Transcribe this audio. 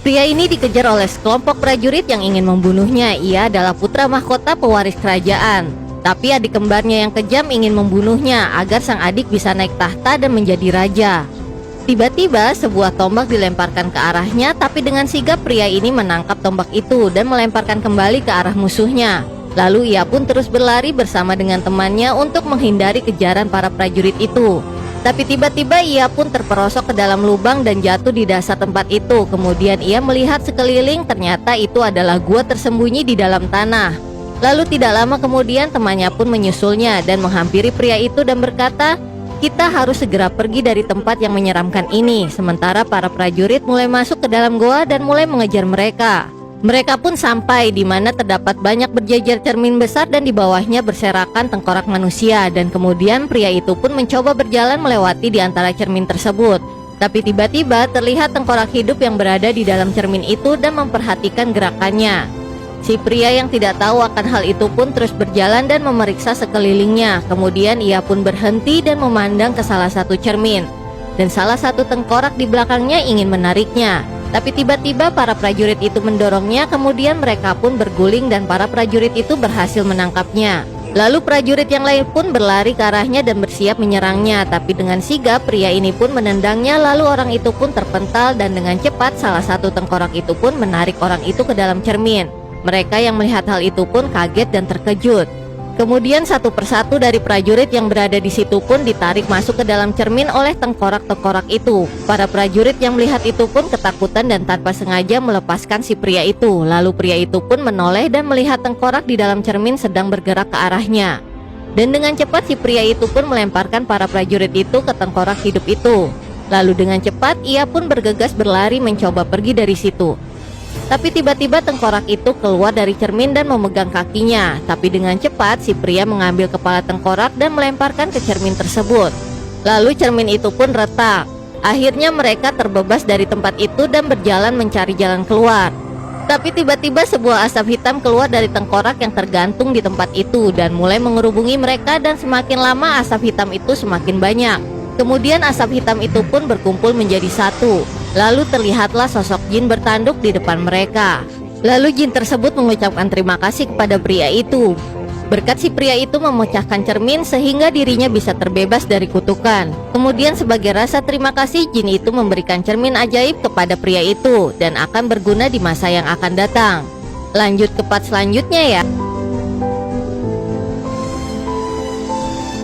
Pria ini dikejar oleh sekelompok prajurit yang ingin membunuhnya. Ia adalah putra mahkota pewaris kerajaan. Tapi adik kembarnya yang kejam ingin membunuhnya agar sang adik bisa naik tahta dan menjadi raja. Tiba-tiba sebuah tombak dilemparkan ke arahnya, tapi dengan sigap pria ini menangkap tombak itu dan melemparkan kembali ke arah musuhnya. Lalu ia pun terus berlari bersama dengan temannya untuk menghindari kejaran para prajurit itu. Tapi tiba-tiba ia pun terperosok ke dalam lubang dan jatuh di dasar tempat itu. Kemudian ia melihat sekeliling, ternyata itu adalah gua tersembunyi di dalam tanah. Lalu tidak lama kemudian temannya pun menyusulnya dan menghampiri pria itu dan berkata, "Kita harus segera pergi dari tempat yang menyeramkan ini." Sementara para prajurit mulai masuk ke dalam goa dan mulai mengejar mereka. Mereka pun sampai di mana terdapat banyak berjejer cermin besar dan di bawahnya berserakan tengkorak manusia. Dan kemudian pria itu pun mencoba berjalan melewati di antara cermin tersebut. Tapi tiba-tiba terlihat tengkorak hidup yang berada di dalam cermin itu dan memperhatikan gerakannya. Si pria yang tidak tahu akan hal itu pun terus berjalan dan memeriksa sekelilingnya. Kemudian ia pun berhenti dan memandang ke salah satu cermin. Dan salah satu tengkorak di belakangnya ingin menariknya. Tapi tiba-tiba para prajurit itu mendorongnya, kemudian mereka pun berguling dan para prajurit itu berhasil menangkapnya. Lalu prajurit yang lain pun berlari ke arahnya dan bersiap menyerangnya. Tapi dengan sigap pria ini pun menendangnya, lalu orang itu pun terpental dan dengan cepat salah satu tengkorak itu pun menarik orang itu ke dalam cermin. Mereka yang melihat hal itu pun kaget dan terkejut. Kemudian satu persatu dari prajurit yang berada di situ pun ditarik masuk ke dalam cermin oleh tengkorak-tengkorak itu. Para prajurit yang melihat itu pun ketakutan dan tanpa sengaja melepaskan si pria itu. Lalu pria itu pun menoleh dan melihat tengkorak di dalam cermin sedang bergerak ke arahnya. Dan dengan cepat si pria itu pun melemparkan para prajurit itu ke tengkorak hidup itu. Lalu dengan cepat ia pun bergegas berlari mencoba pergi dari situ. Tapi tiba-tiba tengkorak itu keluar dari cermin dan memegang kakinya. Tapi dengan cepat si pria mengambil kepala tengkorak dan melemparkan ke cermin tersebut. Lalu cermin itu pun retak. Akhirnya mereka terbebas dari tempat itu dan berjalan mencari jalan keluar. Tapi tiba-tiba sebuah asap hitam keluar dari tengkorak yang tergantung di tempat itu dan mulai mengerubungi mereka, dan semakin lama asap hitam itu semakin banyak. Kemudian asap hitam itu pun berkumpul menjadi satu. Lalu terlihatlah sosok jin bertanduk di depan mereka. Lalu jin tersebut mengucapkan terima kasih kepada pria itu. Berkat si pria itu memecahkan cermin sehingga dirinya bisa terbebas dari kutukan. Kemudian sebagai rasa terima kasih, jin itu memberikan cermin ajaib kepada pria itu dan akan berguna di masa yang akan datang. Lanjut ke part selanjutnya ya.